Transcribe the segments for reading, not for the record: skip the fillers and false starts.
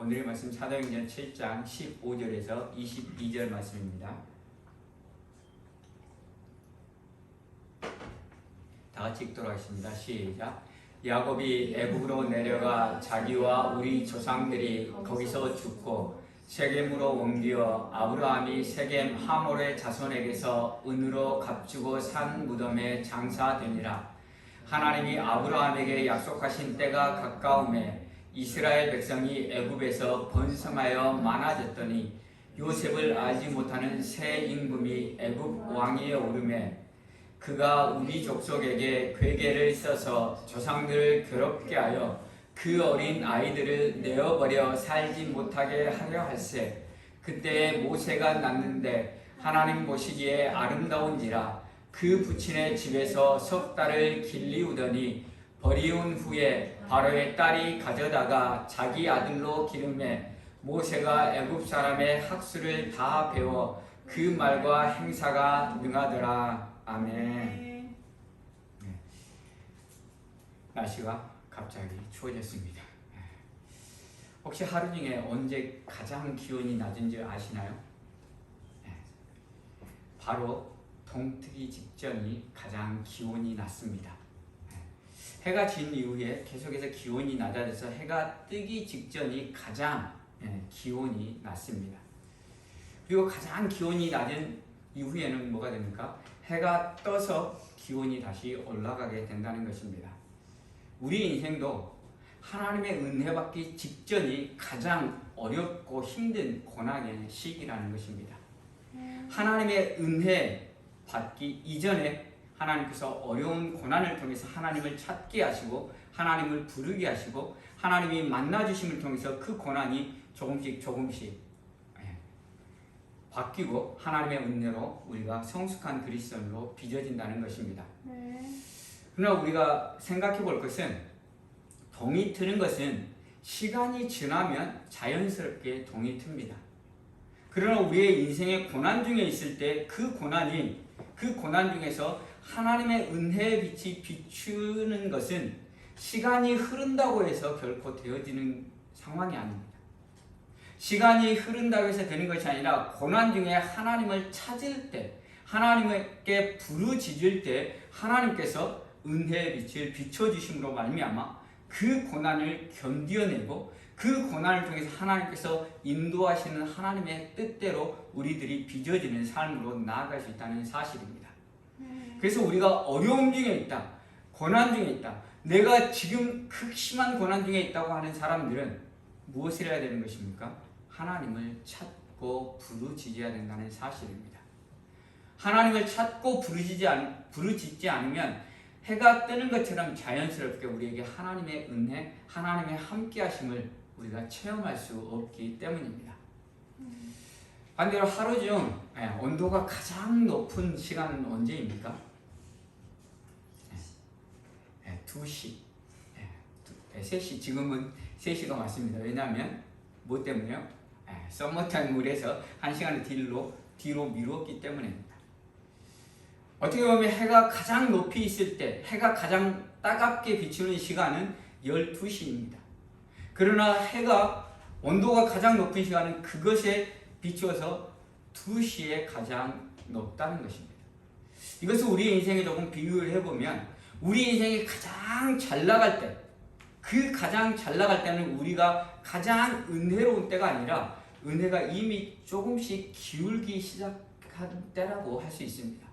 오늘의 말씀 사도행전 7장 15절에서 22절 말씀입니다. 다 같이 읽도록 하겠습니다. 시작. 야곱이 애굽으로 내려가 자기와 우리 조상들이 거기서 죽고 세겜으로 옮겨 아브라함이 세겜 하몰의 자손에게서 은으로 값주고 산 무덤에 장사되니라. 하나님이 아브라함에게 약속하신 때가 가까움에 이스라엘 백성이 애굽에서 번성하여 많아졌더니 요셉을 알지 못하는 새 임금이 애굽 왕위에 오르매 그가 우리 족속에게 괴계를 써서 조상들을 괴롭게 하여 그 어린 아이들을 내어버려 살지 못하게 하려 할세. 그때에 모세가 낳는데 하나님 보시기에 아름다운지라 그 부친의 집에서 석 달을 길리우더니 버리운 후에 바로의 딸이 가져다가 자기 아들로 기르매 모세가 애굽 사람의 학수를 다 배워 그 말과 행사가 능하더라. 아멘. 네. 날씨가 갑자기 추워졌습니다. 혹시 하루 중에 언제 가장 기온이 낮은지 아시나요? 바로 동트기 직전이 가장 기온이 낮습니다. 해가 진 이후에 계속해서 기온이 낮아져서 해가 뜨기 직전이 가장 기온이 낮습니다. 그리고 가장 기온이 낮은 이후에는 뭐가 됩니까? 해가 떠서 기온이 다시 올라가게 된다는 것입니다. 우리 인생도 하나님의 은혜 받기 직전이 가장 어렵고 힘든 고난의 시기라는 것입니다. 하나님의 은혜 받기 이전에 하나님께서 어려운 고난을 통해서 하나님을 찾게 하시고 하나님을 부르게 하시고 하나님이 만나주심을 통해서 그 고난이 조금씩 바뀌고 하나님의 은혜로 우리가 성숙한 그리스도인으로 빚어진다는 것입니다. 그러나 우리가 생각해 볼 것은 동이 트는 것은 시간이 지나면 자연스럽게 동이 틉니다. 그러나 우리의 인생의 고난 중에 있을 때 그 고난 중에서 하나님의 은혜의 빛이 비추는 것은 시간이 흐른다고 해서 결코 되어지는 상황이 아닙니다. 시간이 흐른다고 해서 되는 것이 아니라 고난 중에 하나님을 찾을 때, 하나님께 부르짖을 때 하나님께서 은혜의 빛을 비춰주심으로 말미암아 그 고난을 견뎌내고 그 고난을 통해서 하나님께서 인도하시는 하나님의 뜻대로 우리들이 빚어지는 삶으로 나아갈 수 있다는 사실입니다. 그래서 우리가 어려움 중에 있다, 고난 중에 있다, 내가 지금 극심한 고난 중에 있다고 하는 사람들은 무엇을 해야 되는 것입니까? 하나님을 찾고 부르짖어야 된다는 사실입니다. 하나님을 찾고 부르짖지 않으면 해가 뜨는 것처럼 자연스럽게 우리에게 하나님의 은혜, 하나님의 함께하심을 우리가 체험할 수 없기 때문입니다. 반대로 하루 중 온도가 가장 높은 시간은 언제입니까? 2시, 3시, 지금은 3시가 맞습니다. 왜냐하면 뭐 때문에요? 서머타임물에서 1시간을 뒤로 미루었기 때문입니다. 어떻게 보면 해가 가장 높이 있을 때, 해가 가장 따갑게 비추는 시간은 12시입니다. 그러나 온도가 가장 높은 시간은 그것에 비추어서 2시에 가장 높다는 것입니다. 이것을 우리 인생에 조금 비유를 해보면 우리 인생이 가장 잘 나갈 때, 그 가장 잘 나갈 때는 우리가 가장 은혜로운 때가 아니라 은혜가 이미 조금씩 기울기 시작한 때라고 할 수 있습니다.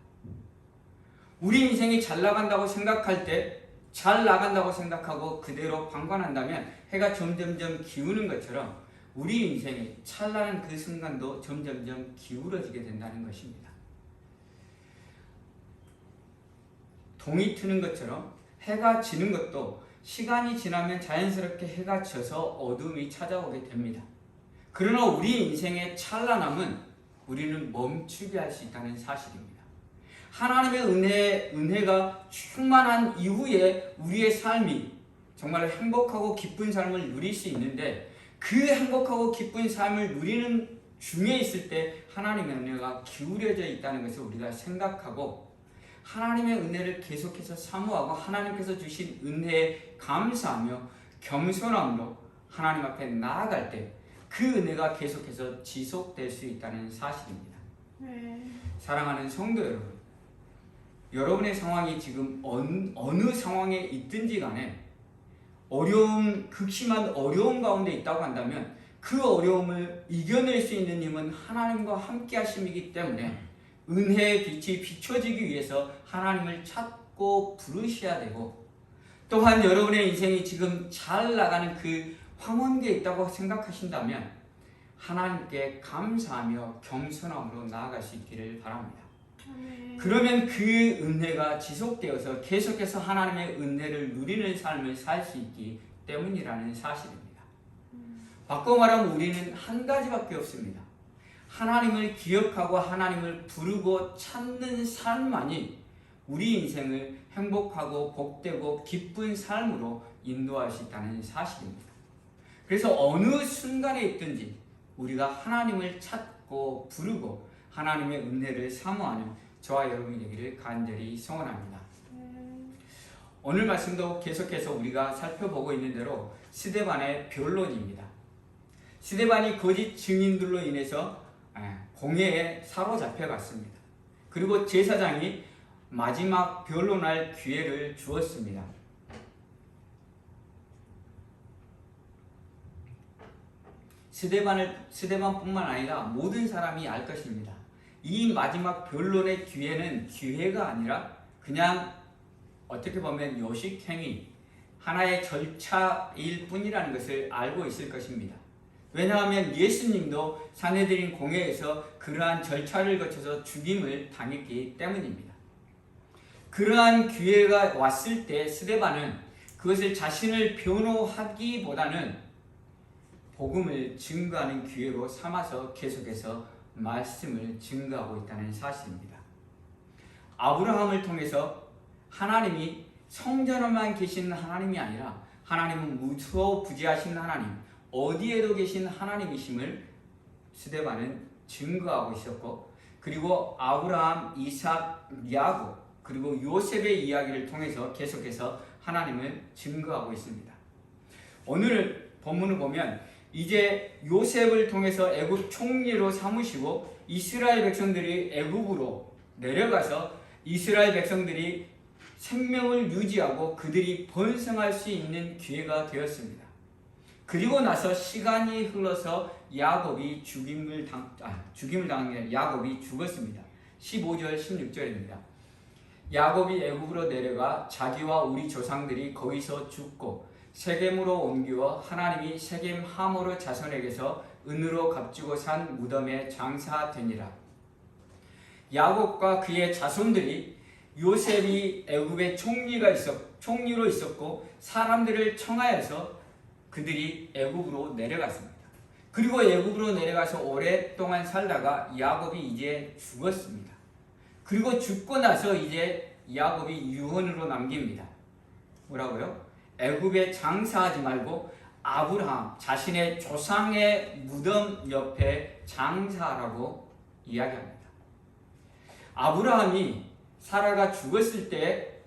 우리 인생이 잘 나간다고 생각할 때 잘 나간다고 생각하고 그대로 방관한다면 해가 점점점 기우는 것처럼 우리 인생이 찬란한 그 순간도 점점점 기울어지게 된다는 것입니다. 동이 트는 것처럼 해가 지는 것도 시간이 지나면 자연스럽게 해가 져서 어둠이 찾아오게 됩니다. 그러나 우리 인생의 찬란함은 우리는 멈추게 할 수 있다는 사실입니다. 하나님의 은혜가 충만한 이후에 우리의 삶이 정말 행복하고 기쁜 삶을 누릴 수 있는데 그 행복하고 기쁜 삶을 누리는 중에 있을 때 하나님의 은혜가 기울여져 있다는 것을 우리가 생각하고 하나님의 은혜를 계속해서 사모하고 하나님께서 주신 은혜에 감사하며 겸손함으로 하나님 앞에 나아갈 때 그 은혜가 계속해서 지속될 수 있다는 사실입니다. 사랑하는 성도 여러분, 여러분의 상황이 지금 어느 상황에 있든지 간에 극심한 어려움 가운데 있다고 한다면 그 어려움을 이겨낼 수 있는 힘은 하나님과 함께 하심이기 때문에 은혜의 빛이 비춰지기 위해서 하나님을 찾고 부르셔야 되고, 또한 여러분의 인생이 지금 잘 나가는 그 황혼기에 있다고 생각하신다면 하나님께 감사하며 겸손함으로 나아갈 수 있기를 바랍니다. 그러면 그 은혜가 지속되어서 계속해서 하나님의 은혜를 누리는 삶을 살 수 있기 때문이라는 사실입니다. 바꿔 말하면 우리는 한 가지밖에 없습니다. 하나님을 기억하고 하나님을 부르고 찾는 삶만이 우리 인생을 행복하고 복되고 기쁜 삶으로 인도할 수 있다는 사실입니다. 그래서 어느 순간에 있든지 우리가 하나님을 찾고 부르고 하나님의 은혜를 사모하는 저와 여러분이 되기를 간절히 소원합니다. 오늘 말씀도 계속해서 우리가 살펴보고 있는 대로 스데반의 변론입니다. 스데반이 거짓 증인들로 인해서 공회에 사로잡혀갔습니다. 그리고 제사장이 마지막 변론할 기회를 주었습니다. 스데반뿐만 아니라 모든 사람이 알 것입니다. 이 마지막 변론의 기회가 아니라 그냥 어떻게 보면 요식행위, 하나의 절차일 뿐이라는 것을 알고 있을 것입니다. 왜냐하면 예수님도 산헤드린 공회에서 그러한 절차를 거쳐서 죽임을 당했기 때문입니다. 그러한 기회가 왔을 때 스데반은 그것을 자신을 변호하기보다는 복음을 증거하는 기회로 삼아서 계속해서 말씀을 증거하고 있다는 사실입니다. 아브라함을 통해서 하나님이 성전에만 계신 하나님이 아니라 하나님은 무소부지하신 하나님, 어디에도 계신 하나님이심을 스데반은 증거하고 있었고, 그리고 아브라함, 이삭, 야곱, 그리고 요셉의 이야기를 통해서 계속해서 하나님을 증거하고 있습니다. 오늘 본문을 보면 이제 요셉을 통해서 애굽 총리로 삼으시고 이스라엘 백성들이 애굽으로 내려가서 이스라엘 백성들이 생명을 유지하고 그들이 번성할 수 있는 기회가 되었습니다. 그리고 나서 시간이 흘러서 야곱이 죽임을 당한 게 야곱이 죽었습니다. 15절 16절입니다. 야곱이 애굽으로 내려가 자기와 우리 조상들이 거기서 죽고 세겜으로 옮겨 하나님이 세겜 하모르 자손에게서 은으로 값주고 산 무덤에 장사되니라. 야곱과 그의 자손들이 요셉이 애굽의 총리로 있었고 사람들을 청하여서 그들이 애굽으로 내려갔습니다. 그리고 애굽으로 내려가서 오랫동안 살다가 야곱이 이제 죽었습니다. 그리고 죽고 나서 이제 야곱이 유언으로 남깁니다. 뭐라고요? 애굽에 장사하지 말고 아브라함 자신의 조상의 무덤 옆에 장사하라고 이야기합니다. 아브라함이 사라가 죽었을 때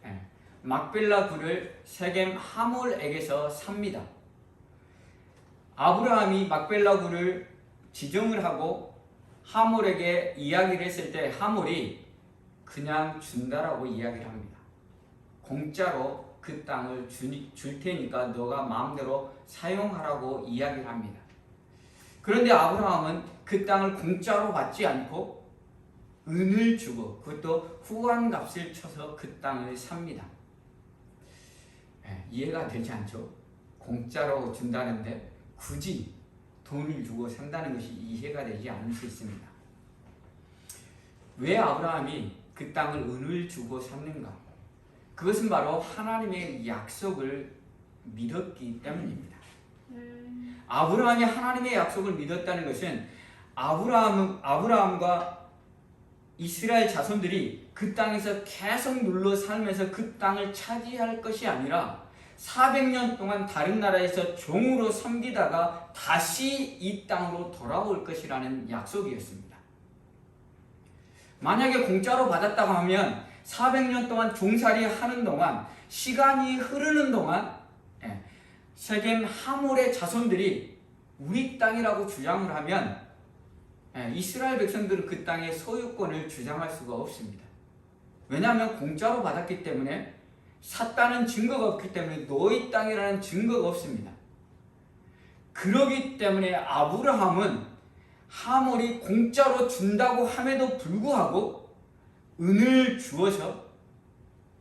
막벨라 굴을 세겜 하몰에게서 삽니다. 아브라함이 막벨라 굴을 지정을 하고 하몰에게 이야기를 했을 때 하몰이 그냥 준다라고 이야기를 합니다. 공짜로 그 땅을 줄 테니까 너가 마음대로 사용하라고 이야기를 합니다. 그런데 아브라함은 그 땅을 공짜로 받지 않고 은을 주고 그것도 후한값을 쳐서 그 땅을 삽니다. 이해가 되지 않죠? 공짜로 준다는데 굳이 돈을 주고 산다는 것이 이해가 되지 않을 수 있습니다. 왜 아브라함이 그 땅을 은을 주고 샀는가? 그것은 바로 하나님의 약속을 믿었기 때문입니다. 아브라함이 하나님의 약속을 믿었다는 것은 아브라함과 이스라엘 자손들이 그 땅에서 계속 눌러 살면서 그 땅을 차지할 것이 아니라 400년 동안 다른 나라에서 종으로 섬기다가 다시 이 땅으로 돌아올 것이라는 약속이었습니다. 만약에 공짜로 받았다고 하면 400년 동안 종살이 하는 동안 시간이 흐르는 동안 세겜 하몰의 자손들이 우리 땅이라고 주장을 하면 이스라엘 백성들은 그 땅의 소유권을 주장할 수가 없습니다. 왜냐하면 공짜로 받았기 때문에, 샀다는 증거가 없기 때문에 너희 땅이라는 증거가 없습니다. 그러기 때문에 아브라함은 하몰이 공짜로 준다고 함에도 불구하고 은을 주어서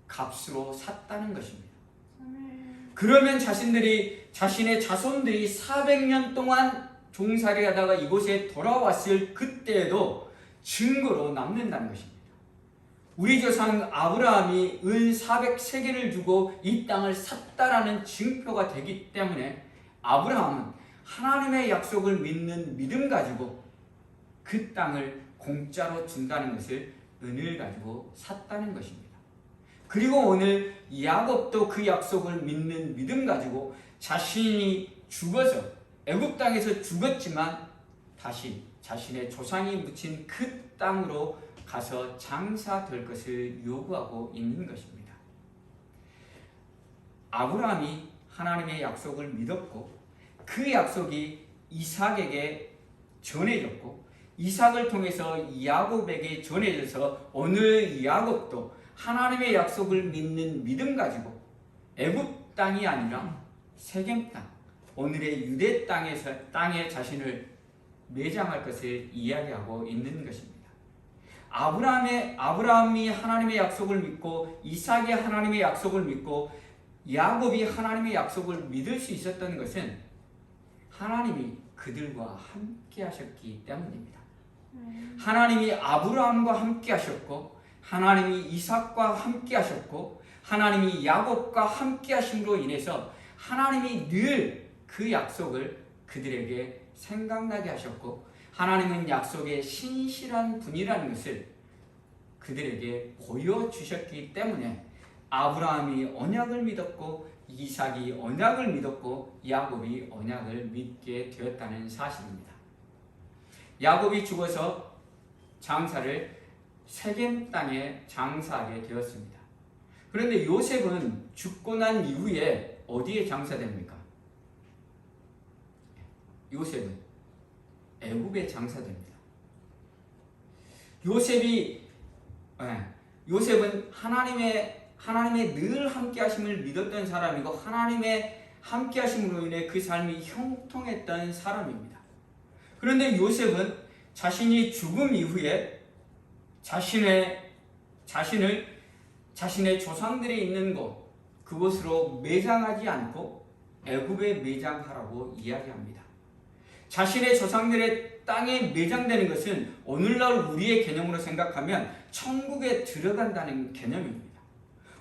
값으로 샀다는 것입니다. 그러면 자신의 자손들이 400년 동안 종살이 하다가 이곳에 돌아왔을 그때에도 증거로 남는다는 것입니다. 우리 조상 아브라함이 은 400세겔을 주고 이 땅을 샀다라는 증표가 되기 때문에 아브라함은 하나님의 약속을 믿는 믿음 가지고 그 땅을 공짜로 준다는 것을 은을 가지고 샀다는 것입니다. 그리고 오늘 야곱도 그 약속을 믿는 믿음 가지고 자신이 죽어서 애굽 땅에서 죽었지만 다시 자신의 조상이 묻힌 그 땅으로 가서 장사될 것을 요구하고 있는 것입니다. 아브라함이 하나님의 약속을 믿었고 그 약속이 이삭에게 전해졌고 이삭을 통해서 야곱에게 전해져서 오늘 야곱도 하나님의 약속을 믿는 믿음 가지고 애굽 땅이 아니라 세겜 땅, 오늘의 유대 땅에 자신을 매장할 것을 이야기하고 있는 것입니다. 아브라함이 하나님의 약속을 믿고 이삭이 하나님의 약속을 믿고 야곱이 하나님의 약속을 믿을 수 있었던 것은 하나님이 그들과 함께 하셨기 때문입니다. 하나님이 아브라함과 함께 하셨고 하나님이 이삭과 함께 하셨고 하나님이 야곱과 함께 하심으로 인해서 하나님이 늘 그 약속을 그들에게 생각나게 하셨고 하나님은 약속의 신실한 분이라는 것을 그들에게 보여주셨기 때문에 아브라함이 언약을 믿었고 이삭이 언약을 믿었고 야곱이 언약을 믿게 되었다는 사실입니다. 야곱이 죽어서 장사를 세겜 땅에 장사하게 되었습니다. 그런데 요셉은 죽고 난 이후에 어디에 장사됩니까? 요셉은 애굽에 장사됩니다. 요셉은 하나님의 늘 함께 하심을 믿었던 사람이고 하나님의 함께 하심으로 인해 그 삶이 형통했던 사람입니다. 그런데 요셉은 자신이 죽음 이후에 자신의 조상들이 있는 그곳으로 매장하지 않고 애굽에 매장하라고 이야기합니다. 자신의 조상들의 땅에 매장되는 것은 오늘날 우리의 개념으로 생각하면 천국에 들어간다는 개념입니다.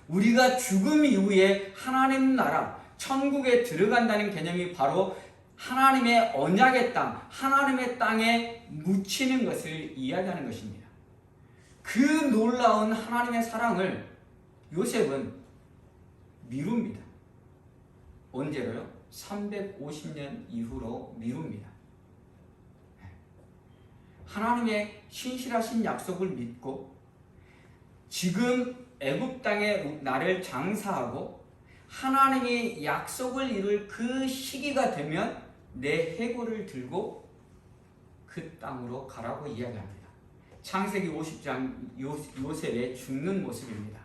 우리가 죽음 이후에 하나님 나라, 천국에 들어간다는 개념이 바로 하나님의 언약의 땅, 하나님의 땅에 묻히는 것을 이야기하는 것입니다. 그 놀라운 하나님의 사랑을 요셉은 미룹니다. 언제로요? 350년 이후로 미룹니다. 하나님의 신실하신 약속을 믿고 지금 애굽 땅에 나를 장사하고 하나님이 약속을 이룰 그 시기가 되면 내 해골을 들고 그 땅으로 가라고 이야기합니다. 창세기 50장 요셉의 죽는 모습입니다.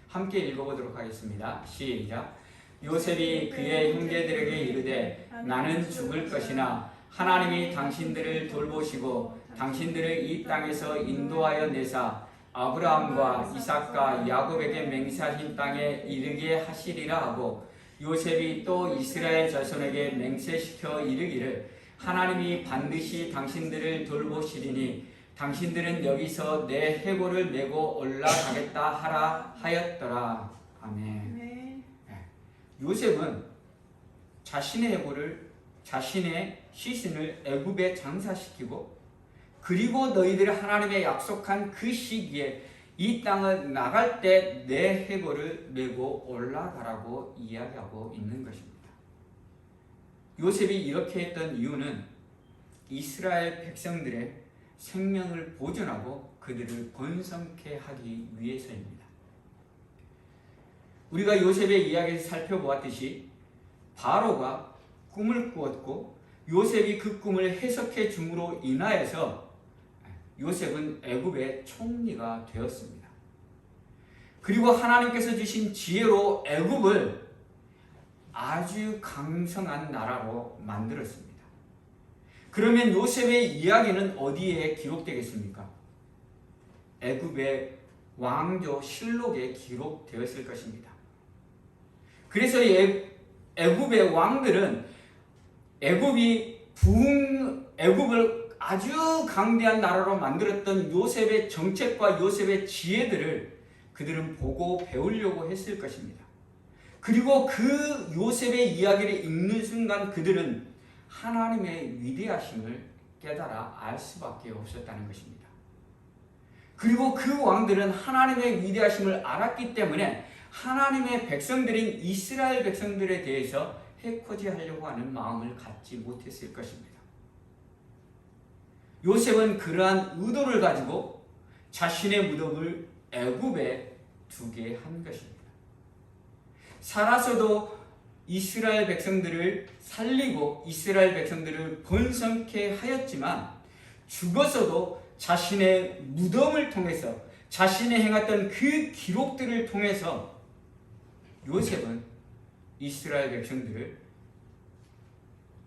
함께 읽어보도록 하겠습니다. 시작. 요셉이 그의 형제들에게 이르되 나는 죽을 것이나 하나님이 당신들을 돌보시고 당신들을 이 땅에서 인도하여 내사 아브라함과 이삭과 야곱에게 맹세하신 땅에 이르게 하시리라 하고 요셉이 또 이스라엘 자손에게 맹세시켜 이르기를 하나님이 반드시 당신들을 돌보시리니 당신들은 여기서 내 해골을 메고 올라가겠다 하라 하였더라. 아멘. 네. 요셉은 자신의 해골을 자신의 시신을 애굽에 장사시키고 그리고 너희들이 하나님의 약속한 그 시기에 이 땅을 나갈 때 내 해골을 메고 올라가라고 이야기하고 있는 것입니다. 요셉이 이렇게 했던 이유는 이스라엘 백성들의 생명을 보존하고 그들을 번성케 하기 위해서입니다. 우리가 요셉의 이야기에서 살펴보았듯이 바로가 꿈을 꾸었고 요셉이 그 꿈을 해석해 줌으로 인하여서 요셉은 애굽의 총리가 되었습니다. 그리고 하나님께서 주신 지혜로 애굽을 아주 강성한 나라로 만들었습니다. 그러면 요셉의 이야기는 어디에 기록되겠습니까? 애굽의 왕조 실록에 기록되었을 것입니다. 그래서 애굽의 왕들은 애굽을 아주 강대한 나라로 만들었던 요셉의 정책과 요셉의 지혜들을 그들은 보고 배우려고 했을 것입니다. 그리고 그 요셉의 이야기를 읽는 순간 그들은 하나님의 위대하심을 깨달아 알 수밖에 없었다는 것입니다. 그리고 그 왕들은 하나님의 위대하심을 알았기 때문에 하나님의 백성들인 이스라엘 백성들에 대해서 해코지하려고 하는 마음을 갖지 못했을 것입니다. 요셉은 그러한 의도를 가지고 자신의 무덤을 애굽에 두게 한 것입니다. 살아서도 이스라엘 백성들을 살리고 이스라엘 백성들을 번성케 하였지만 죽어서도 자신의 무덤을 통해서 자신이 행했던 그 기록들을 통해서 요셉은 이스라엘 백성들을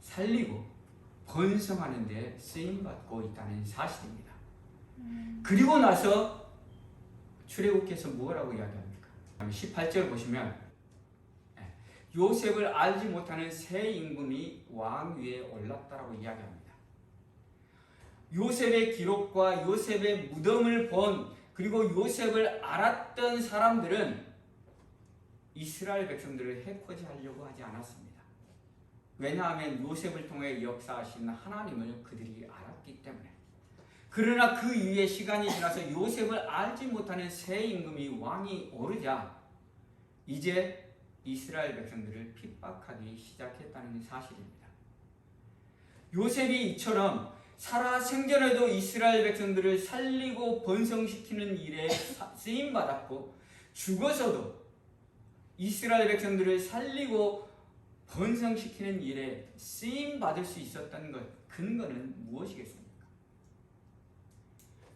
살리고 번성하는 데 쓰임받고 있다는 사실입니다. 그리고 나서 출애굽기에서 뭐라고 이야기합니까? 18절 보시면 요셉을 알지 못하는 새 임금이 왕 위에 올랐다라고 이야기합니다. 요셉의 기록과 요셉의 무덤을 본 그리고 요셉을 알았던 사람들은 이스라엘 백성들을 해코지하려고 하지 않았습니다. 왜냐하면 요셉을 통해 역사하신 하나님을 그들이 알았기 때문에. 그러나 그 이후에 시간이 지나서 요셉을 알지 못하는 새 임금이 왕이 오르자 이제 이스라엘 백성들을 핍박하기 시작했다는 사실입니다. 요셉이 이처럼 살아 생전에도 이스라엘 백성들을 살리고 번성시키는 일에 쓰임받았고 죽어서도 이스라엘 백성들을 살리고 번성시키는 일에 쓰임받을 수 있었던 것 근거는 무엇이겠습니까?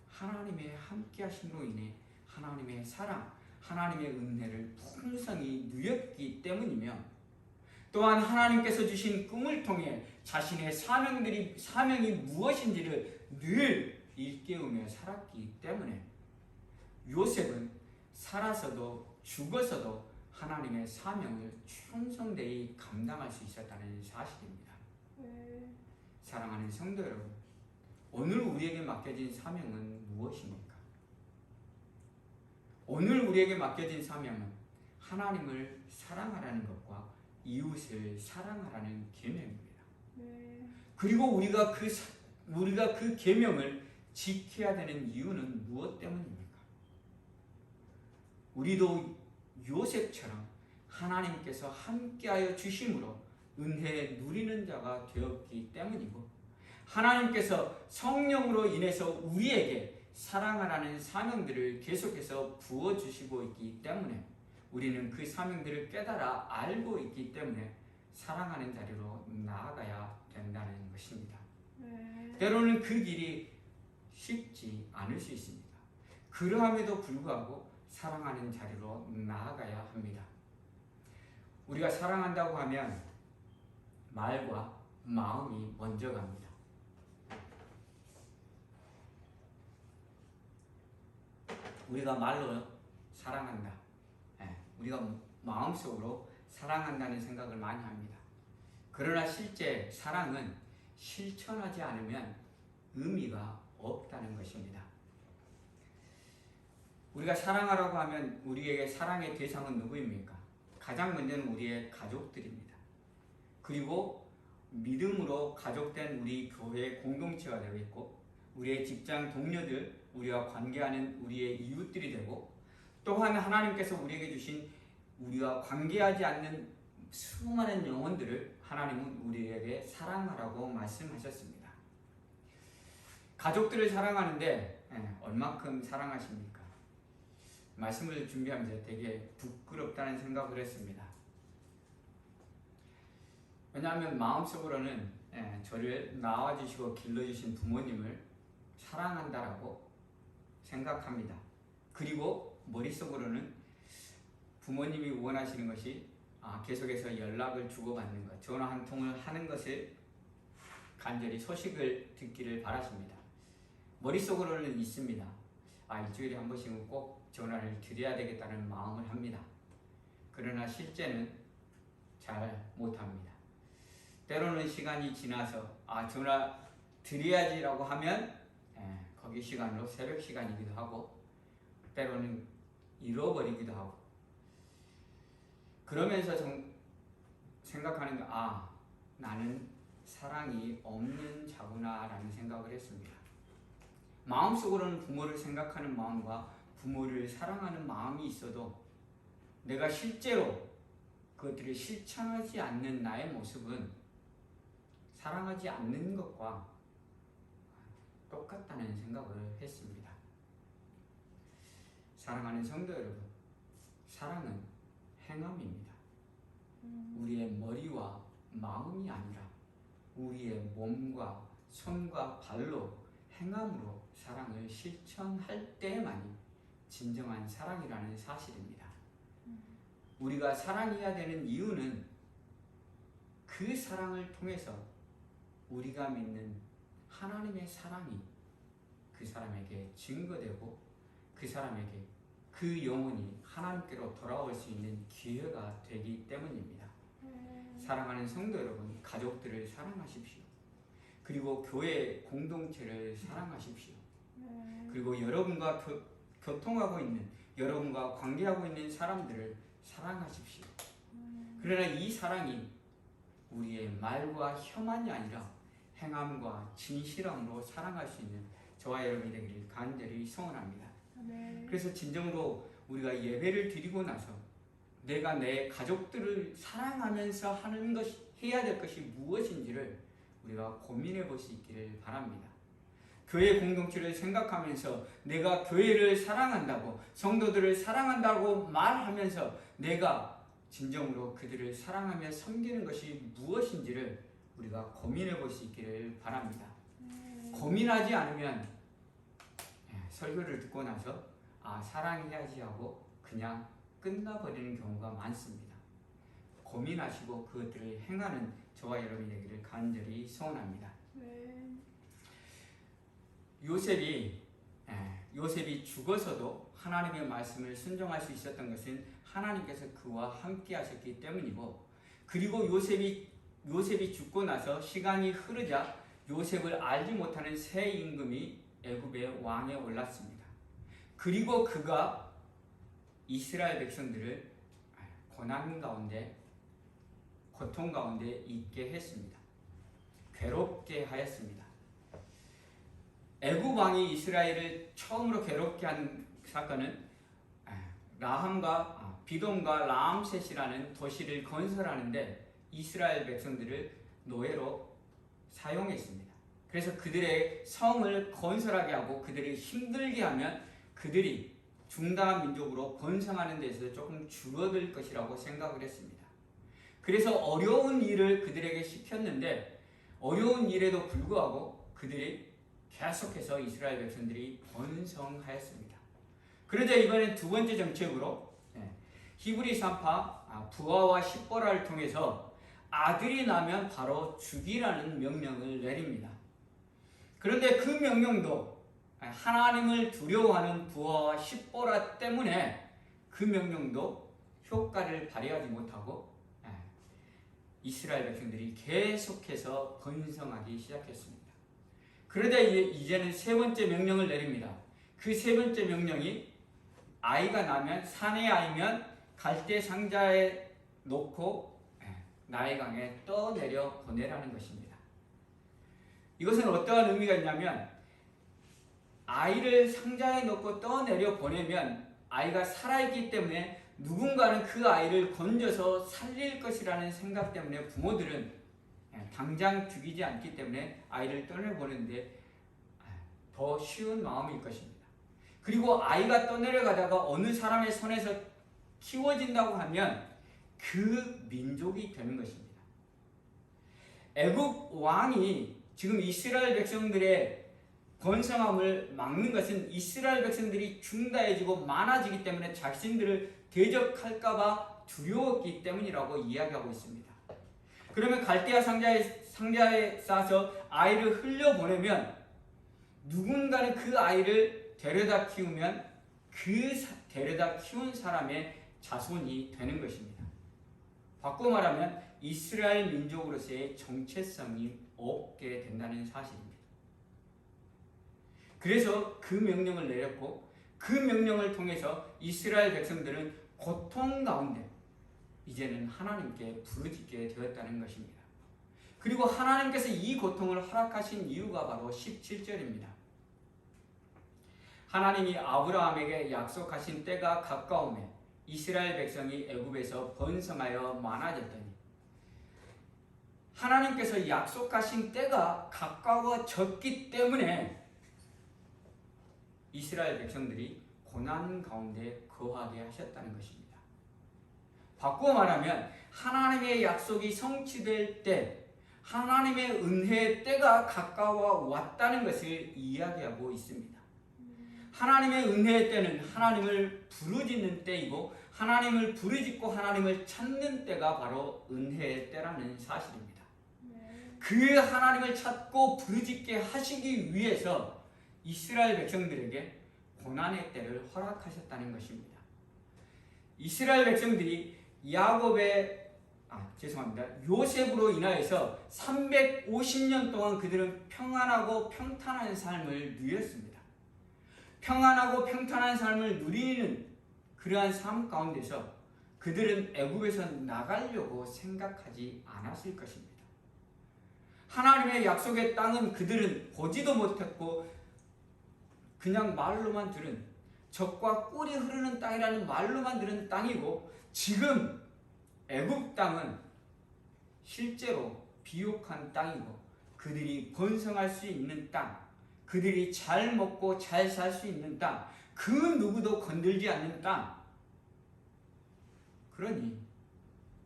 하나님의 함께하심으로 인해 하나님의 사랑, 하나님의 은혜를 풍성히 누렸기 때문이며 또한 하나님께서 주신 꿈을 통해 자신의 사명이 무엇인지를 늘 일깨우며 살았기 때문에 요셉은 살아서도 죽어서도 하나님의 사명을 충성되이 감당할 수 있었다는 사실입니다. 사랑하는 성도 여러분, 오늘 우리에게 맡겨진 사명은 무엇입니까? 오늘 우리에게 맡겨진 사명은 하나님을 사랑하라는 것과 이웃을 사랑하라는 계명입니다. 그리고 우리가 그 계명을 지켜야 되는 이유는 무엇 때문입니까? 우리도 요셉처럼 하나님께서 함께하여 주심으로 은혜에 누리는 자가 되었기 때문이고 하나님께서 성령으로 인해서 우리에게 사랑하라는 사명들을 계속해서 부어주시고 있기 때문에 우리는 그 사명들을 깨달아 알고 있기 때문에 사랑하는 자리로 나아가야 된다는 것입니다. 때로는 그 길이 쉽지 않을 수 있습니다. 그러함에도 불구하고 사랑하는 자리로 나아가야 합니다. 우리가 사랑한다고 하면 말과 마음이 먼저 갑니다. 우리가 말로 사랑한다. 우리가 마음속으로 사랑한다는 생각을 많이 합니다. 그러나 실제 사랑은 실천하지 않으면 의미가 없다는 것입니다. 우리가 사랑하라고 하면 우리에게 사랑의 대상은 누구입니까? 가장 먼저는 우리의 가족들입니다. 그리고 믿음으로 가족된 우리 교회 공동체가 되겠고 우리의 직장 동료들, 우리와 관계하는 우리의 이웃들이 되고 또한 하나님께서 우리에게 주신 우리와 관계하지 않는 수많은 영혼들을 하나님은 우리에게 사랑하라고 말씀하셨습니다. 가족들을 사랑하는데 얼마큼 사랑하십니까? 말씀을 준비하면서 되게 부끄럽다는 생각을 했습니다. 왜냐하면 마음속으로는 저를 낳아주시고 길러주신 부모님을 사랑한다라고 생각합니다. 그리고 머릿속으로는 부모님이 원하시는 것이 계속해서 연락을 주고받는 것, 전화 한 통을 하는 것을 간절히 소식을 듣기를 바라십니다. 머릿속으로는 있습니다. 일주일에 한 번씩은 꼭 전화를 드려야 되겠다는 마음을 합니다. 그러나 실제는 잘 못합니다. 때로는 시간이 지나서 전화 드려야지라고 하면 거기 시간으로 새벽 시간이기도 하고 때로는 잃어버리기도 하고 그러면서 생각하는 거 나는 사랑이 없는 자구나 라는 생각을 했습니다. 마음속으로는 부모를 생각하는 마음과 부모를 사랑하는 마음이 있어도 내가 실제로 그것들을 실천하지 않는 나의 모습은 사랑하지 않는 것과 똑같다는 생각을 했습니다. 사랑하는 성도 여러분, 사랑은 행함입니다. 우리의 머리와 마음이 아니라 우리의 몸과 손과 발로 행함으로 사랑을 실천할 때만이 진정한 사랑이라는 사실입니다. 우리가 사랑해야 되는 이유는 그 사랑을 통해서 우리가 믿는 하나님의 사랑이 그 사람에게 증거되고 그 사람에게 그 영혼이 하나님께로 돌아올 수 있는 기회가 되기 때문입니다. 사랑하는 성도 여러분, 가족들을 사랑하십시오. 그리고 교회 공동체를 사랑하십시오. 그리고 여러분과 교통하고 있는, 여러분과 관계하고 있는 사람들을 사랑하십시오. 그러나 이 사랑이 우리의 말과 혀만이 아니라 행함과 진실함으로 사랑할 수 있는 저와 여러분이 되기를 간절히 소원합니다. 그래서 진정으로 우리가 예배를 드리고 나서 내가 내 가족들을 사랑하면서 하는 것이, 해야 될 것이 무엇인지를 우리가 고민해 볼 수 있기를 바랍니다. 교회 공동체를 생각하면서 내가 교회를 사랑한다고, 성도들을 사랑한다고 말하면서 내가 진정으로 그들을 사랑하며 섬기는 것이 무엇인지를 우리가 고민해 볼 수 있기를 바랍니다. 고민하지 않으면 설교를 듣고 나서 사랑해야지 하고 그냥 끝나버리는 경우가 많습니다. 고민하시고 그것들을 행하는 저와 여러분이 되기를 간절히 소원합니다. 요셉이 죽어서도 하나님의 말씀을 순종할 수 있었던 것은 하나님께서 그와 함께 하셨기 때문이고, 그리고 요셉이 죽고 나서 시간이 흐르자 요셉을 알지 못하는 새 임금이 애굽의 왕에 올랐습니다. 그리고 그가 이스라엘 백성들을 고난 가운데, 고통 가운데 있게 했습니다. 괴롭게 하였습니다. 애굽 왕이 이스라엘을 처음으로 괴롭게 한 사건은 라함과 비돔과 라암셋이라는 도시를 건설하는데 이스라엘 백성들을 노예로 사용했습니다. 그래서 그들의 성을 건설하게 하고 그들을 힘들게 하면 그들이 중다 민족으로 번성하는 데 있어서 조금 줄어들 것이라고 생각을 했습니다. 그래서 어려운 일을 그들에게 시켰는데 어려운 일에도 불구하고 그들이 계속해서 이스라엘 백성들이 번성하였습니다. 그러자 이번엔 두 번째 정책으로 히브리 산파 부하와 십보라를 통해서 아들이 나면 바로 죽이라는 명령을 내립니다. 그런데 그 명령도 하나님을 두려워하는 부하와 십보라 때문에 그 명령도 효과를 발휘하지 못하고 이스라엘 백성들이 계속해서 번성하기 시작했습니다. 그러자 이제는 세 번째 명령을 내립니다. 그 세 번째 명령이 아이가 나면 사내 아이면 갈대 상자에 놓고 나일강에 떠내려 보내라는 것입니다. 이것은 어떠한 의미가 있냐면 아이를 상자에 넣고 떠내려 보내면 아이가 살아있기 때문에 누군가는 그 아이를 건져서 살릴 것이라는 생각 때문에 부모들은 당장 죽이지 않기 때문에 아이를 떠내보내는데 더 쉬운 마음일 것입니다. 그리고 아이가 떠내려가다가 어느 사람의 손에서 키워진다고 하면 그 민족이 되는 것입니다. 애굽 왕이 지금 이스라엘 백성들의 번성함을 막는 것은 이스라엘 백성들이 중다해지고 많아지기 때문에 자신들을 대적할까봐 두려웠기 때문이라고 이야기하고 있습니다. 그러면 갈대아 상자에 싸서 아이를 흘려보내면 누군가는 그 아이를 데려다 키우면 그 데려다 키운 사람의 자손이 되는 것입니다. 바꿔 말하면 이스라엘 민족으로서의 정체성이 없게 된다는 사실입니다. 그래서 그 명령을 내렸고 그 명령을 통해서 이스라엘 백성들은 고통 가운데 이제는 하나님께 부르짖게 되었다는 것입니다. 그리고 하나님께서 이 고통을 허락하신 이유가 바로 17절입니다. 하나님이 아브라함에게 약속하신 때가 가까우매 이스라엘 백성이 애굽에서 번성하여 많아졌더니, 하나님께서 약속하신 때가 가까워졌기 때문에 이스라엘 백성들이 고난 가운데 거하게 하셨다는 것입니다. 바꾸어 말하면 하나님의 약속이 성취될 때 하나님의 은혜의 때가 가까워 왔다는 것을 이야기하고 있습니다. 하나님의 은혜의 때는 하나님을 부르짖는 때이고 하나님을 부르짖고 하나님을 찾는 때가 바로 은혜의 때라는 사실입니다. 그 하나님을 찾고 부르짖게 하시기 위해서 이스라엘 백성들에게 고난의 때를 허락하셨다는 것입니다. 이스라엘 백성들이 요셉으로 인하여서 350년 동안 그들은 평안하고 평탄한 삶을 누렸습니다. 평안하고 평탄한 삶을 누리는 그러한 삶 가운데서 그들은 애굽에서 나가려고 생각하지 않았을 것입니다. 하나님의 약속의 땅은 그들은 보지도 못했고 그냥 말로만 들은, 젖과 꿀이 흐르는 땅이라는 말로만 들은 땅이고, 지금 애굽 땅은 실제로 비옥한 땅이고 그들이 번성할 수 있는 땅, 그들이 잘 먹고 잘 살 수 있는 땅, 그 누구도 건들지 않는 땅. 그러니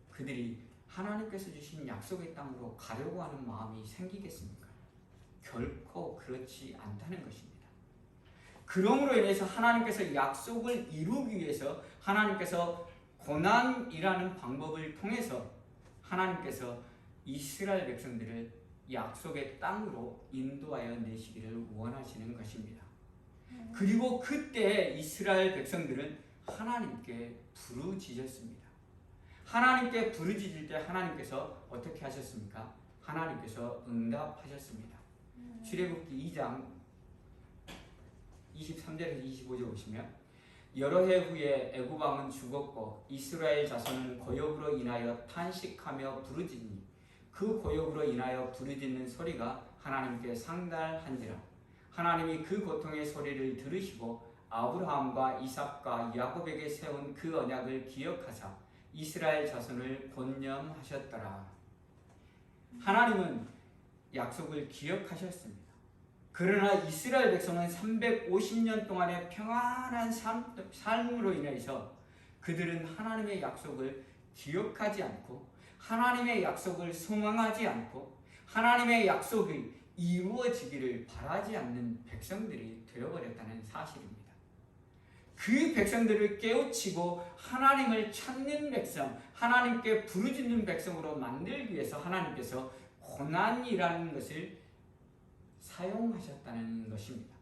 그들이 하나님께서 주신 약속의 땅으로 가려고 하는 마음이 생기겠습니까? 결코 그렇지 않다는 것입니다. 그러므로 인해서 하나님께서 약속을 이루기 위해서 하나님께서 고난이라는 방법을 통해서 하나님께서 이스라엘 백성들을 약속의 땅으로 인도하여 내시기를 원하시는 것입니다. 그리고 그때 이스라엘 백성들은 하나님께 부르짖었습니다. 하나님께 부르짖을 때 하나님께서 어떻게 하셨습니까? 하나님께서 응답하셨습니다. 출애굽기 2장 23절에서 25절 보시면, 여러 해 후에 애굽 왕은 죽었고 이스라엘 자손은 고역으로 인하여 탄식하며 부르짖니 그 고역으로 인하여 부르짖는 소리가 하나님께 상달한지라. 하나님이 그 고통의 소리를 들으시고 아브라함과 이삭과 야곱에게 세운 그 언약을 기억하사 이스라엘 자손을 권념하셨더라. 하나님은 약속을 기억하셨습니다. 그러나 이스라엘 백성은 350년 동안의 평안한 삶으로 인해서 그들은 하나님의 약속을 기억하지 않고 하나님의 약속을 소망하지 않고 하나님의 약속이 이루어지기를 바라지 않는 백성들이 되어버렸다는 사실입니다. 그 백성들을 깨우치고 하나님을 찾는 백성, 하나님께 부르짖는 백성으로 만들기 위해서 하나님께서 고난이라는 것을 사용하셨다는 것입니다.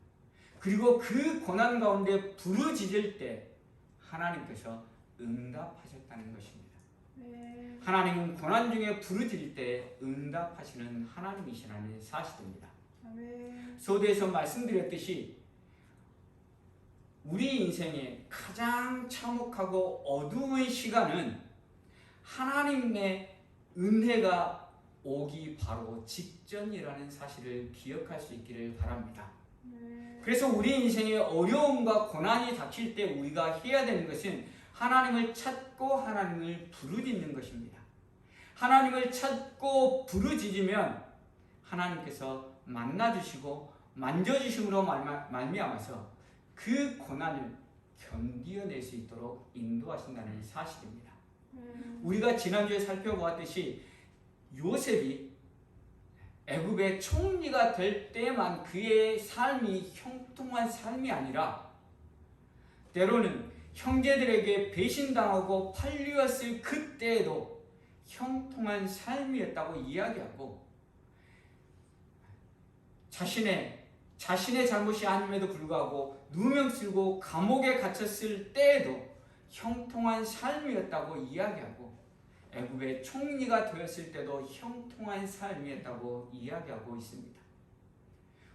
그리고 그 고난 가운데 부르짖을 때 하나님께서 응답하셨다는 것입니다. 하나님은 고난 중에 부르짖을 때 응답하시는 하나님이시라는 사실입니다. 소대에서 말씀드렸듯이 우리 인생의 가장 참혹하고 어두운 시간은 하나님의 은혜가 오기 바로 직전이라는 사실을 기억할 수 있기를 바랍니다. 그래서 우리 인생에 어려움과 고난이 닥칠 때 우리가 해야 되는 것은 하나님을 찾고 하나님을 부르짖는 것입니다. 하나님을 찾고 부르짖으면 하나님께서 만나주시고 만져주심으로 말미암아서 그 고난을 견디어낼 수 있도록 인도하신다는 사실입니다. 우리가 지난주에 살펴보았듯이 요셉이 애굽의 총리가 될 때만 그의 삶이 형통한 삶이 아니라 때로는 형제들에게 배신당하고 팔리었을 그때에도 형통한 삶이었다고 이야기하고 자신의 잘못이 아님에도 불구하고 누명 쓰고 감옥에 갇혔을 때에도 형통한 삶이었다고 이야기하고 애굽의 총리가 되었을 때도 형통한 삶이었다고 이야기하고 있습니다.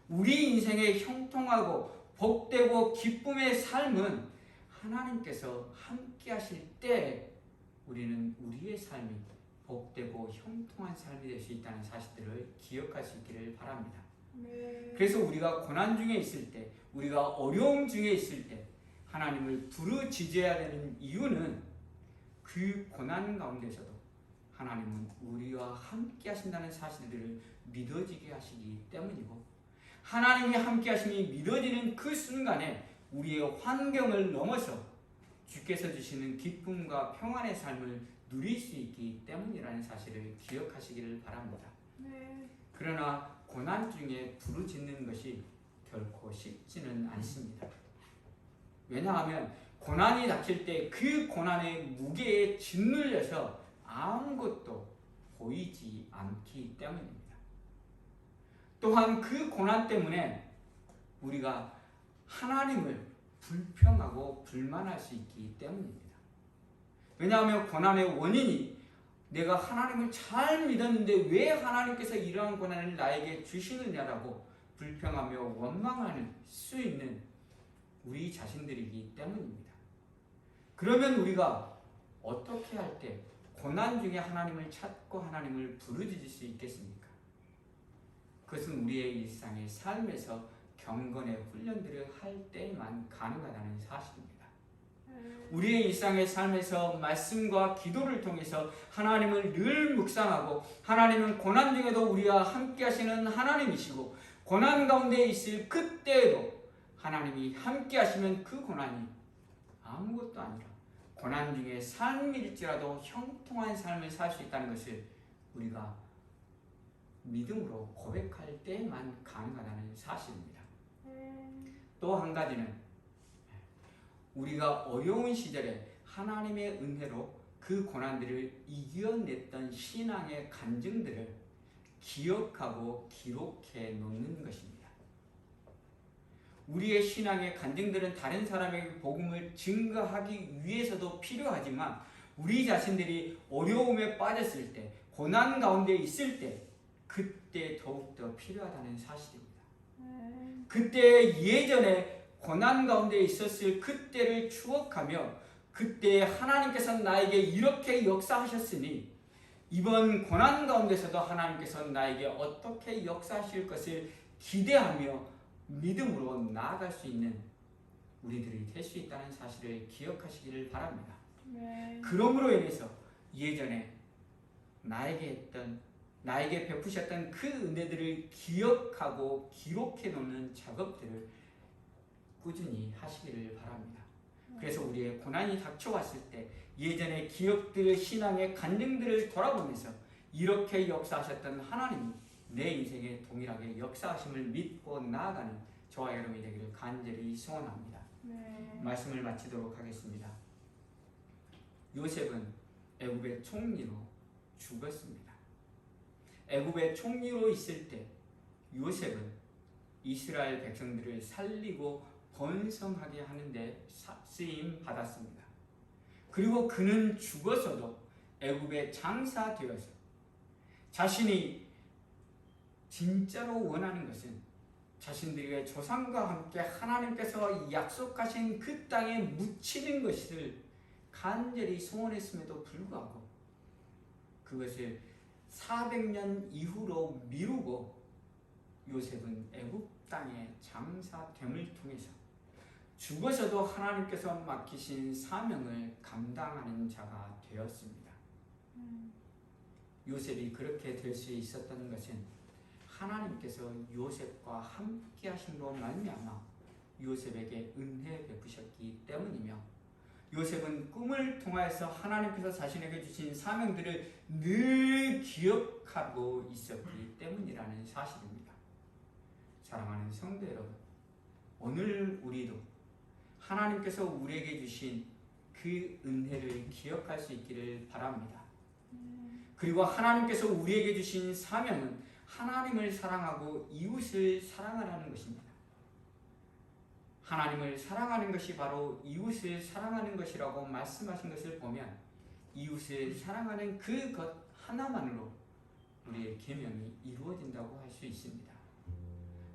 우리 인생의 형통하고 복되고 기쁨의 삶은 하나님께서 함께 하실 때 우리는 우리의 삶이 복되고 형통한 삶이 될 수 있다는 사실들을 기억할 수 있기를 바랍니다. 그래서 우리가 고난 중에 있을 때, 우리가 어려움 중에 있을 때 하나님을 부르짖어야 되는 이유는 그 고난 가운데서도 하나님은 우리와 함께 하신다는 사실들을 믿어지게 하시기 때문이고, 하나님이 함께 하심이 믿어지는 그 순간에 우리의 환경을 넘어서 주께서 주시는 기쁨과 평안의 삶을 누릴 수 있기 때문이라는 사실을 기억하시기를 바랍니다. 그러나 고난 중에 부르짖는 것이 결코 쉽지는 않습니다. 왜냐하면 고난이 닥칠 때 그 고난의 무게에 짓눌려서 아무것도 보이지 않기 때문입니다. 또한 그 고난 때문에 우리가 하나님을 불평하고 불만할 수 있기 때문입니다. 왜냐하면 고난의 원인이 내가 하나님을 잘 믿었는데 왜 하나님께서 이러한 고난을 나에게 주시느냐라고 불평하며 원망할 수 있는 우리 자신들이기 때문입니다. 그러면 우리가 어떻게 할 때 고난 중에 하나님을 찾고 하나님을 부르짖을 수 있겠습니까? 그것은 우리의 일상의 삶에서 경건의 훈련들을 할 때만 가능하다는 사실입니다. 우리의 일상의 삶에서 말씀과 기도를 통해서 하나님을 늘 묵상하고, 하나님은 고난 중에도 우리와 함께 하시는 하나님이시고, 고난 가운데 있을 그때에도 하나님이 함께 하시면 그 고난이 아무것도 아니라 고난 중에 삶일지라도 형통한 삶을 살 수 있다는 것을 우리가 믿음으로 고백할 때만 가능하다는 사실입니다. 또 한 가지는 우리가 어려운 시절에 하나님의 은혜로 그 고난들을 이겨냈던 신앙의 간증들을 기억하고 기록해 놓는 것입니다. 우리의 신앙의 간증들은 다른 사람에게 복음을 증거하기 위해서도 필요하지만 우리 자신들이 어려움에 빠졌을 때, 고난 가운데 있을 때 그때 더욱더 필요하다는 사실입니다. 그때 예전에 고난 가운데 있었을 그때를 추억하며 그때 하나님께서 나에게 이렇게 역사하셨으니 이번 고난 가운데서도 하나님께서 나에게 어떻게 역사하실 것을 기대하며 믿음으로 나아갈 수 있는 우리들이 될 수 있다는 사실을 기억하시기를 바랍니다. 그러므로 인해서 예전에 나에게 베푸셨던 그 은혜들을 기억하고 기록해 놓는 작업들을 꾸준히 하시기를 바랍니다. 그래서 우리의 고난이 닥쳐왔을 때 예전의 기억들, 신앙의 간증들을 돌아보면서 이렇게 역사하셨던 하나님이 내 인생에 동일하게 역사하심을 믿고 나아가는 저와 여러분이 되기를 간절히 소원합니다. 말씀을 마치도록 하겠습니다. 요셉은 애굽의 총리로 죽었습니다. 애굽의 총리로 있을 때 요셉은 이스라엘 백성들을 살리고 번성하게 하는데 쓰임 받았습니다. 그리고 그는 죽어서도 애굽에 장사되어서 자신이 진짜로 원하는 것은 자신들의 조상과 함께 하나님께서 약속하신 그 땅에 묻히는 것을 간절히 소원했음에도 불구하고 그것을 400년 이후로 미루고 요셉은 애굽 땅의 장사됨을 통해서 죽어서도 하나님께서 맡기신 사명을 감당하는 자가 되었습니다. 요셉이 그렇게 될 수 있었던 것은 하나님께서 요셉과 함께 하심으로 말미암아 요셉에게 은혜 베푸셨기 때문이며 요셉은 꿈을 통하여서 하나님께서 자신에게 주신 사명들을 늘 기억하고 있었기 때문이라는 사실입니다. 사랑하는 성도 여러분, 오늘 우리도 하나님께서 우리에게 주신 그 은혜를 기억할 수 있기를 바랍니다. 그리고 하나님께서 우리에게 주신 사명은 하나님을 사랑하고 이웃을 사랑하라는 것입니다. 하나님을 사랑하는 것이 바로 이웃을 사랑하는 것이라고 말씀하신 것을 보면 이웃을 사랑하는 그것 하나만으로 우리의 계명이 이루어진다고 할 수 있습니다.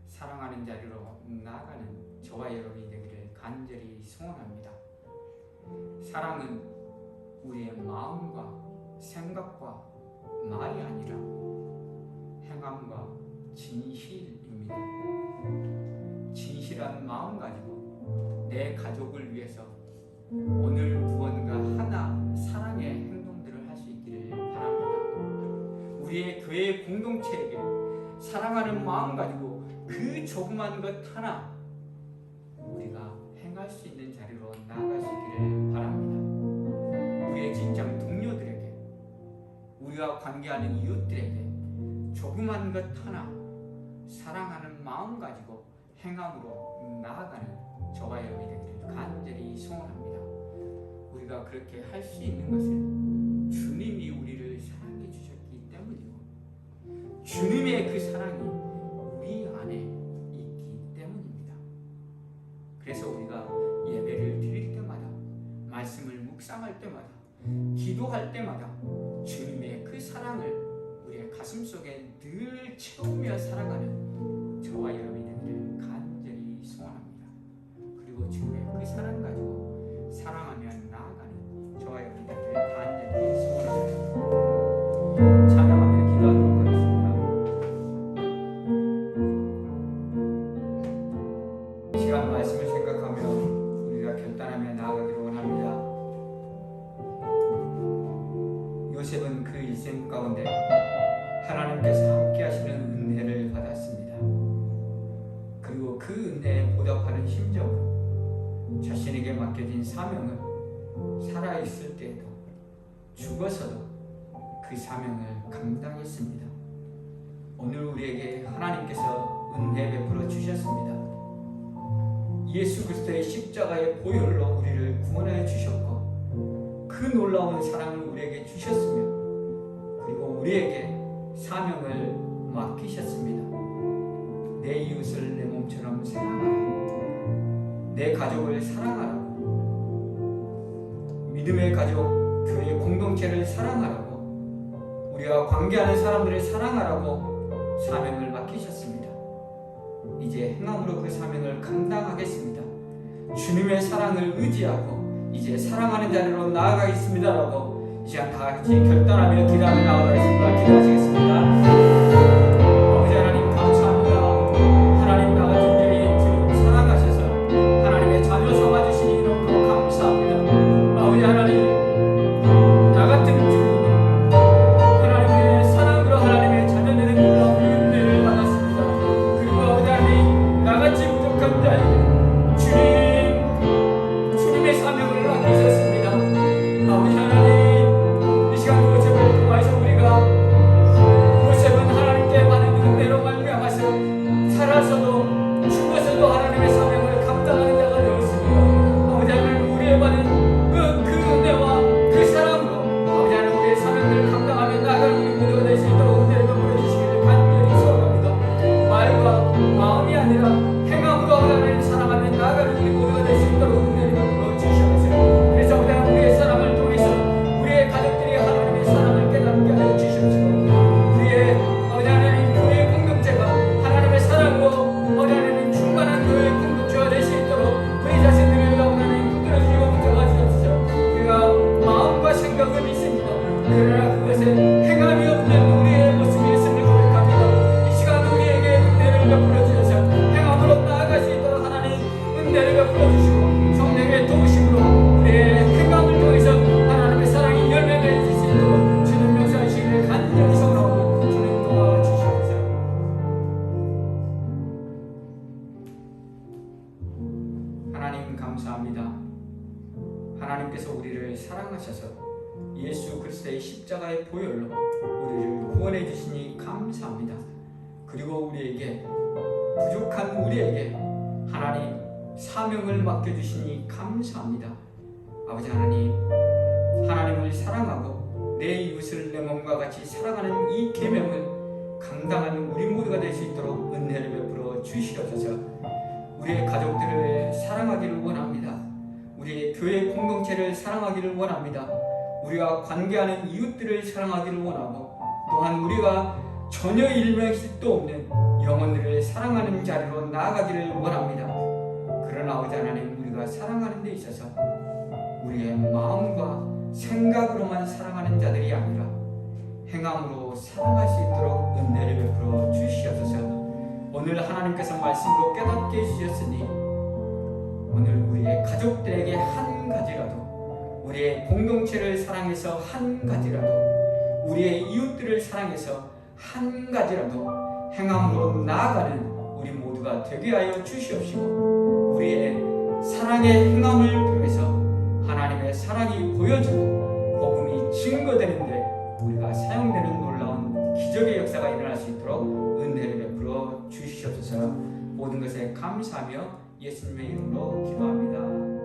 사랑하는 자리로 나아가는 저와 여러분이 되기를 간절히 소원합니다. 사랑은 우리의 마음과 생각과 말이 아니라 행함과 진실입니다. 진실한 마음 가지고 내 가족을 위해서 오늘 무언가 하나 사랑의 행동들을 할 수 있기를 바랍니다. 우리의 교회 공동체에게 사랑하는 마음 가지고 그 조그만 것 하나 우리가 행할 수 있는 자리로 나아갈 수 있기를 바랍니다. 우리의 직장 동료들에게, 우리가 관계하는 이웃들에게 조그만 것 하나 사랑하는 마음 가지고 행함으로 나아가는 저와 여러분이 되기를 간절히 소원합니다. 우리가 그렇게 할 수 있는 것은 주님이 우리를 사랑해 주셨기 때문이고 주님의 그 사랑이 우리 안에 있기 때문입니다. 그래서 우리가 예배를 드릴 때마다, 말씀을 묵상할 때마다, 기도할 때마다 주님의 그 사랑을 우리의 가슴 속에 늘 채우며 살아가는 저와 여러분이 되기를 간절히 소원합니다. 그리고 주님의 그 사랑 가지고 사랑하며 나아가는 저와 여러분이 되기를 간절히 소원합니다. 찬양하며 기도하도록 하겠습니다. 이 시간 말씀을 생각하며 우리가 결단하며 나아가기를 원합니다. 요셉은 그 일생 가운데 하나님께서 함께 하시는 은혜를 받았습니다. 그리고 그 은혜에 보답하는 심정으로 자신에게 맡겨진 사명을 살아있을 때에도 죽어서도 그 사명을 감당했습니다. 오늘 우리에게 하나님께서 은혜 베풀어 주셨습니다. 예수 그리스도의 십자가의 보혈로 우리를 구원하여 주셨고 그 놀라운 사랑을 우리에게 주셨으며 그리고 우리에게 사명을 맡기셨습니다. 내 이웃을 내 몸처럼 생각하라고, 내 가족을 사랑하라고, 믿음의 가족, 교회 공동체를 사랑하라고, 우리가 관계하는 사람들을 사랑하라고 사명을 맡기셨습니다. 이제 행함으로 그 사명을 감당하겠습니다. 주님의 사랑을 의지하고 이제 사랑하는 자리로 나아가겠습니다라고 이 시간 다 같이 결단하며 기도하며 나아가겠습니다. 기도하시겠습니다. 아버지 하나님 감사합니다. 하나님 나 같은 죄인 주님 사랑하셔서 하나님의 자녀 삼아주시니 너무 감사합니다. 아버지 하나님 나 같은 주님 하나님의 사랑으로 하나님의 자녀 되는 놀라운 은혜를 받았습니다. 그리고 아버지 하나님 나같이 부족한 자에게 주님의 사명을 맡기셨습니다. 아버지 하나님 이 시간 요셉을 통해서 우리가 요셉은 하나님께 받은 은혜로 말미암아서 살아서도 죽어서도 하나님의 사명을 감당하는 자가 되었습니다. 아버지 하나님 우리의 받은 그 은혜와 그 사랑으로 아버지 하나님 우리의 사명을 감당하며 나아갈 우리 모두가 될 수 있도록 은혜를 베풀어 주시기를 간절히 소원합니다. 말과 마음이 아니라 행함으로 하나님을 사랑하며 나아갈 우리 모두가 될 수 있도록 은혜를 베풀어 주시옵소서. 그래서 아버지 하나님 우리의 사랑을 통해서 우리의 가족들이 하나님의 사랑을 깨닫게 하여 주시옵소서. 우리의 아버지 하나님 교회 공동체가 하나님의 사랑으로 아버지 하나님 충만한 교회 공동체가 될 수 있도록 우리 자신들을 하나님 붙들어주시고 붙잡아 주옵소서. 우리가 마음과 생각은 있습니다. 그러나 그것에 행함이 없는 우리의 모습이 있음을 고백합니다. 이 시간 우리에게 은혜를 베풀어 주셔서 행함으로 나아갈 수 있도록 하나님 은혜를 베풀어 주시고 성령의 도우심으로 우리의 행함을 통해서 하나님의 사랑이 열매 맺을 수 있도록 주님 역사하시기를 간절히 소원하고 주님 도와주시옵소서. 하나님 감사합니다. 하나님께서 우리를 사랑하셔서 예수 그리스도의 십자가의 보혈로 우리를 구원해 주시니 감사합니다. 그리고 우리에게 부족한 우리에게 하나님 사명을 맡겨주시니 감사합니다. 아버지 하나님, 하나님을 사랑하고 내 이웃을 내 몸과 같이 사랑하는 이 계명을 감당하는 우리 모두가 될 수 있도록 은혜를 베풀어 주시옵소서. 우리의 가족들을 사랑하기를 원합니다. 우리의 교회 공동체를 사랑하기를 원합니다. 우리가 관계하는 이웃들을 사랑하기를 원하고, 또한 우리가 전혀 일명식도 없는 영혼들을 사랑하는 자리로 나아가기를 원합니다. 그러나 아버지 하나님, 우리가 사랑하는 데 있어서 우리의 마음과 생각으로만 사랑하는 자들이 아니라 행함으로 사랑할 수 있도록 은혜를 베풀어 주시옵소서. 오늘 하나님께서 말씀으로 깨닫게 해주셨으니 오늘 우리의 가족들에게 한 가지라도, 우리의 공동체를 사랑해서 한 가지라도, 우리의 이웃들을 사랑해서 한 가지라도 행함으로 나아가는 우리 모두가 되게 하여 주시옵시고, 우리의 사랑의 행함을 통해서 하나님의 사랑이 보여지고 복음이 증거되는데 우리가 사용되는 놀라운 기적의 역사가 일어날 수 있도록 은혜를 베풀어 주시옵소서. 모든 것에 감사하며 예수님의 이름으로 기도합니다.